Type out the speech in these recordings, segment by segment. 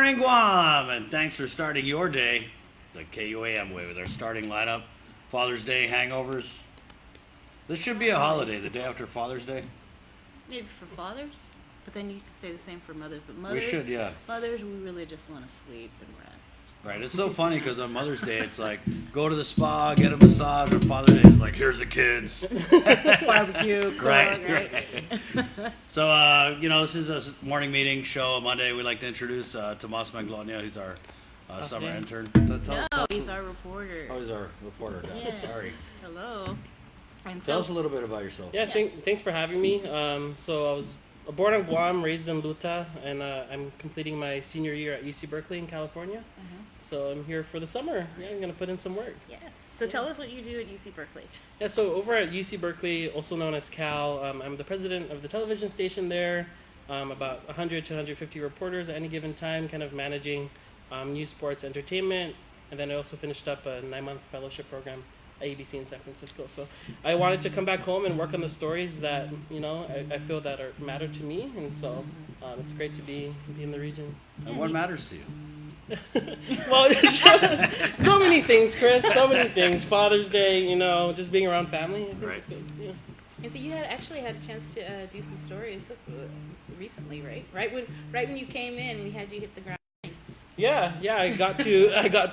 morning, Guam, and thanks for starting your day the KUAM way with our starting lineup. Father's Day hangovers. This should be a holiday, the day after Father's Day. Maybe for fathers, but then you could say the same for mothers. But We should, yeah. Mothers, we really just want to sleep and rest. Right, it's so funny because on Mother's Day, it's like, go to the spa, get a massage. On Father's Day, it's like, here's the kids. Barbecue, cook, Right. So, this is a morning meeting show on Monday. We'd like to introduce Tomas Manglonia. He's our summer intern. Tell He's our reporter. Oh, he's our reporter. Yes. Sorry. Hello. And Tell us a little bit about yourself. Yeah, thanks for having me. So I was born in Guam, raised in Luta, and I'm completing my senior year at UC Berkeley in California. So I'm here for the summer. Yeah, I'm going to put in some work. Yes. So tell us what you do at UC Berkeley. Yeah, so over at UC Berkeley, also known as Cal, I'm the president of the television station there. About 100 to 150 reporters at any given time, kind of managing news, sports, entertainment. And then I also finished up a 9-month fellowship program at ABC in San Francisco. So I wanted to come back home and work on the stories that, I feel that matter to me. And so it's great to be in the region. And what matters to you? Well, so many things, Chris. So many things. Father's Day, just being around family. I think Right. it's good. Yeah. And so you actually had a chance to do some stories recently, right? Right when you came in, we had you hit the ground. Yeah. I got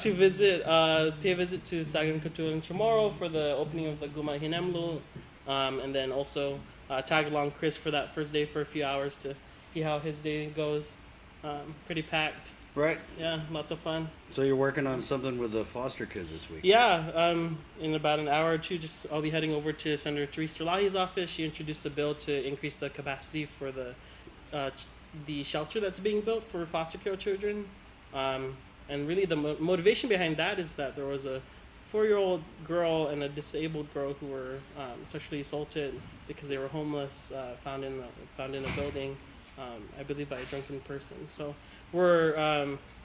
to visit, pay a visit to Sagan Katulang Chamorro for the opening of the Guma Hinemlu, and then also tag along Chris for that first day for a few hours to see how his day goes. Pretty packed. Right. Yeah, lots of fun. So you're working on something with the foster kids this week. Yeah, in about an hour or two, I'll be heading over to Senator Theresa Lahi's office. She introduced a bill to increase the capacity for the shelter that's being built for foster care children. And really the motivation behind that is that there was a 4-year-old girl and a disabled girl who were sexually assaulted because they were homeless, found in a building, I believe by a drunken person. So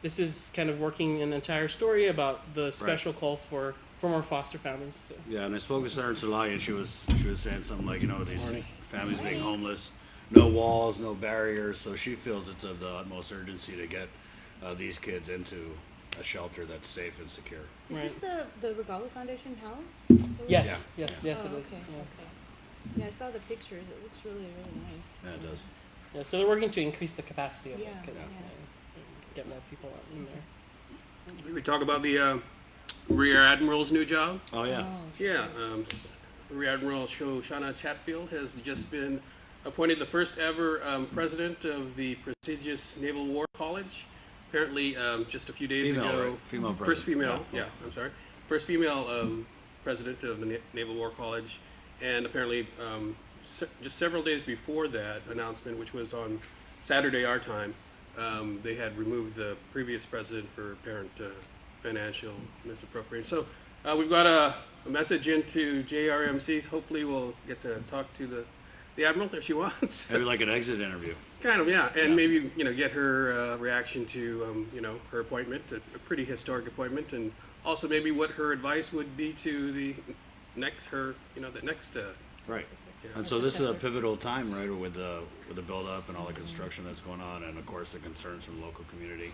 this is kind of working an entire story about the special call for more foster families too. Yeah, and I spoke with Senator Salahi, and she was saying something like, these families being homeless, no walls, no barriers. So she feels it's of the utmost urgency to get these kids into a shelter that's safe and secure. Is Right. this the Regalia Foundation house? Yes, Yeah. yes, Oh, it is. okay, Yeah. okay. Yeah, I saw the pictures. It looks really, really nice. Yeah, it does. Yeah, so they're working to increase the capacity of it, Yeah, 'cause, yeah. get more people in there. We talk about the Rear Admiral's new job. Oh, yeah. Yeah, Rear Admiral Shoshana Chatfield has just been appointed the first ever president of the prestigious Naval War College. Apparently, just a few days Female, ago, right? Female first president. female, first female president of the Naval War College, and apparently just several days before that announcement, which was on Saturday our time, they had removed the previous president for apparent financial misappropriation. So we've got a message into JRMC. Hopefully we'll get to talk to the Admiral if she wants. Maybe like an exit interview. Kind of, yeah. And Yeah. maybe, get her reaction to, her appointment, a pretty historic appointment, and also maybe what her advice would be to the next. Right. Yeah. And so this is a pivotal time, right, with the build-up and all the construction that's going on, and of course the concerns from the local community.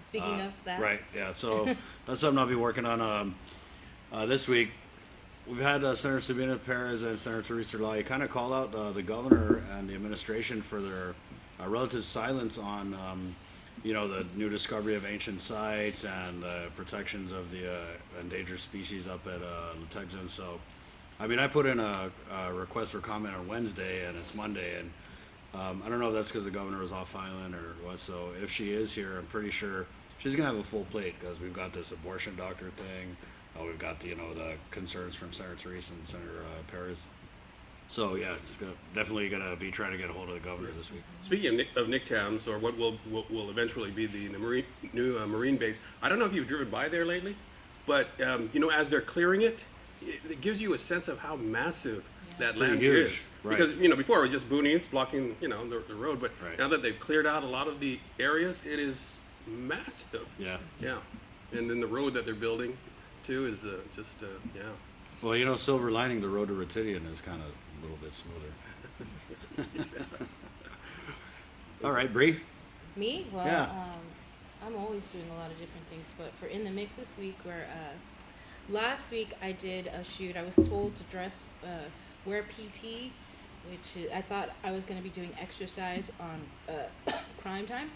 Speaking of that. Right. Yeah. So that's something I'll be working on this week. We've had Senator Sabina Perez and Senator Theresa Lahi kind of call out the governor and the administration for their relative silence on, the new discovery of ancient sites and protections of the endangered species up at Lutegzin. So, I put in a request for comment on Wednesday, and it's Monday, and I don't know if that's because the governor was off island or what. So if she is here, I'm pretty sure she's gonna have a full plate because we've got this abortion doctor thing. We've got the concerns from Senator Theresa and Senator Perez. So yeah, it's definitely gonna be trying to get a hold of the governor this week. Speaking of Nick Towns, or what will eventually be the new Marine base, I don't know if you've driven by there lately, but as they're clearing it, it gives you a sense of how massive that land huge, is. right. Because before it was just boonies blocking the road, but Right. now that they've cleared out a lot of the areas, it is massive. Yeah. Yeah, and then the road that they're building too is yeah. Well, silver lining, the road to Retidian is kind of a little bit smoother. All right, Bree. Me? Well, Yeah. I'm always doing a lot of different things, but for in the mix this week, where last week I did a shoot. I was told to wear PT, which I thought I was going to be doing exercise on crime time,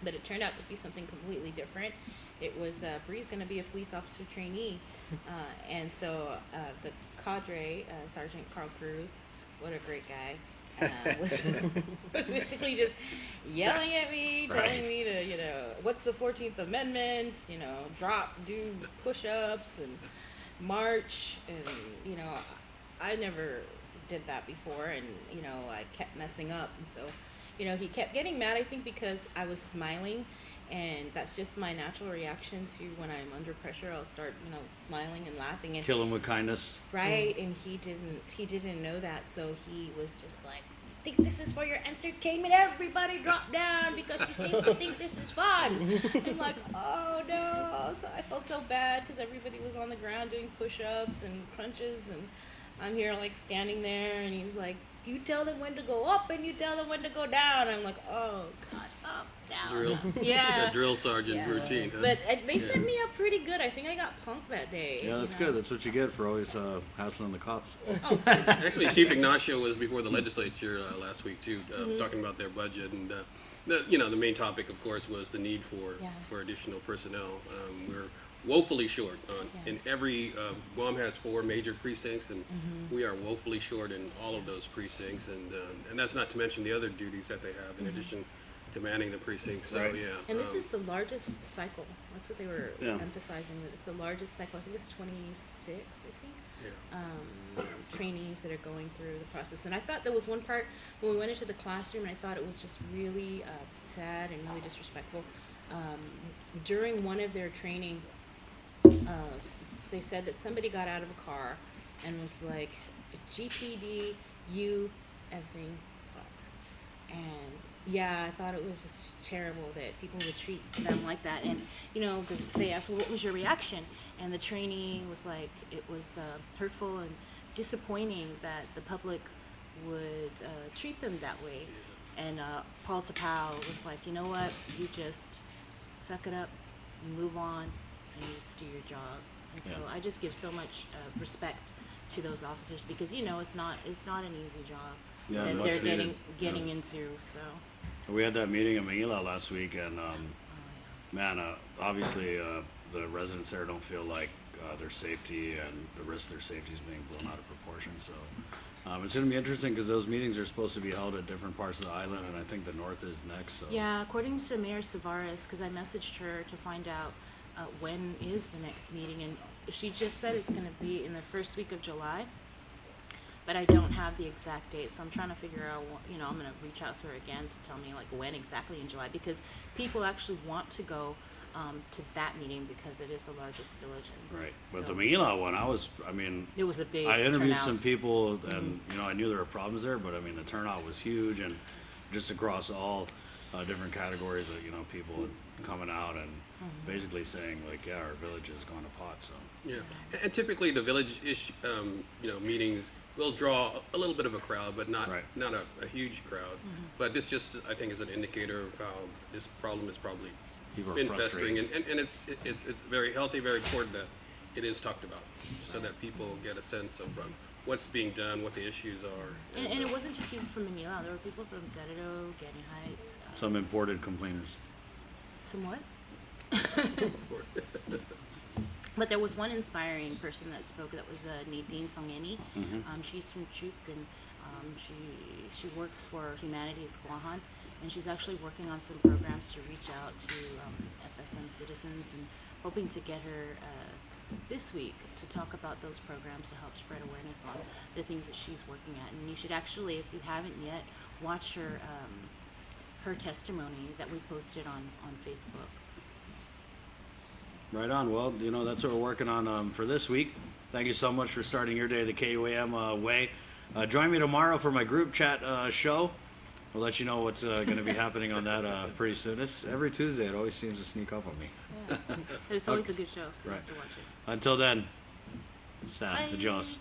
but it turned out to be something completely different. It was Bree's going to be a police officer trainee, and so the cadre, Sergeant Carl Cruz, what a great guy, was basically just yelling at me, telling me to, what's the 14th Amendment, do push-ups and march, and, I never did that before, and, I kept messing up, and so, he kept getting mad, I think, because I was smiling, and that's just my natural reaction to when I'm under pressure. I'll start, smiling and laughing, and Kill him with kindness. right, and he didn't know that, so he was just like, "I think this is for your entertainment. Everybody drop down because you seem to think this is fun." I'm like, oh no. So I felt so bad because everybody was on the ground doing push-ups and crunches, and I'm here like standing there, and he's like, "You tell them when to go up and you tell them when to go down." I'm like, oh gosh, up, down. Drill. Yeah. A drill sergeant Yeah. routine. Huh? But they set me up pretty good. I think I got punked that day. Yeah, that's good. That's what you get for always hassling the cops. Oh, Actually, Chief Ignacio was before the legislature last week too, talking about their budget, and the main topic, of course, was the need for additional personnel. We're woefully short in every. Guam has 4 major precincts, and we are woefully short in all of those precincts, and that's not to mention the other duties that they have in addition to manning the precincts. So Right. yeah. and this is the largest cycle. That's what they were Yeah. emphasizing. That it's the largest cycle. I think it's 26. I think. Yeah. Trainees that are going through the process. And I thought there was one part when we went into the classroom, and I thought it was just really sad and really disrespectful. During one of their training, they said that somebody got out of a car and was like, "GPD, you effing suck." And yeah, I thought it was just terrible that people would treat them like that. And they asked, "Well, what was your reaction?" And the trainee was like, "It was hurtful and disappointing that the public would treat them that way." And Paul Tapao was like, "You know what? You just suck it up, move on, and you just do your job." And so Yeah. I just give so much respect to those officers, because it's not an easy job Yeah, that much they're needed. getting Yeah. into. So We had that meeting in Manila last week, and man, obviously the residents there don't feel like their safety and the risk of their safety is being blown out of proportion. So it's going to be interesting because those meetings are supposed to be held at different parts of the island, and I think the north is next. So yeah, according to Mayor Savares, because I messaged her to find out when is the next meeting, and she just said it's going to be in the first week of July, but I don't have the exact date, so I'm trying to figure out, I'm going to reach out to her again to tell me like when exactly in July, because people actually want to go to that meeting because it is the largest village. right. But so the Manila one, it was a big I interviewed turnout. some people, and I knew there were problems there, but I mean the turnout was huge, and just across all different categories of people coming out and basically saying like, yeah, our village has gone to pot. So Yeah, and typically the village meetings will draw a little bit of a crowd, but not Right. not a huge crowd. But this just, I think, is an indicator of how this problem is probably people are been festering, frustrated. and it's very healthy, very important that it is talked about, so that people get a sense of what's being done, what the issues are. And it wasn't just people from Manila. There were people from Dededo, Getty Heights. Some imported complainers. Somewhat. But there was one inspiring person that spoke. That was Nadine Songeni. She's from Chuk, and she works for Humanities Guahan, and she's actually working on some programs to reach out to FSM citizens, and hoping to get her this week to talk about those programs to help spread awareness on the things that she's working at. And you should actually, if you haven't yet, watch her testimony that we posted on Facebook. Right on. Well, that's what we're working on for this week. Thank you so much for starting your day the KUAM way. Join me tomorrow for my group chat show. We'll let you know what's going to be happening on that pretty soon. It's every Tuesday. It always seems to sneak up on me. Yeah. But it's always a good show, so you Right. have to watch it. Until then, staff, Bye. adios.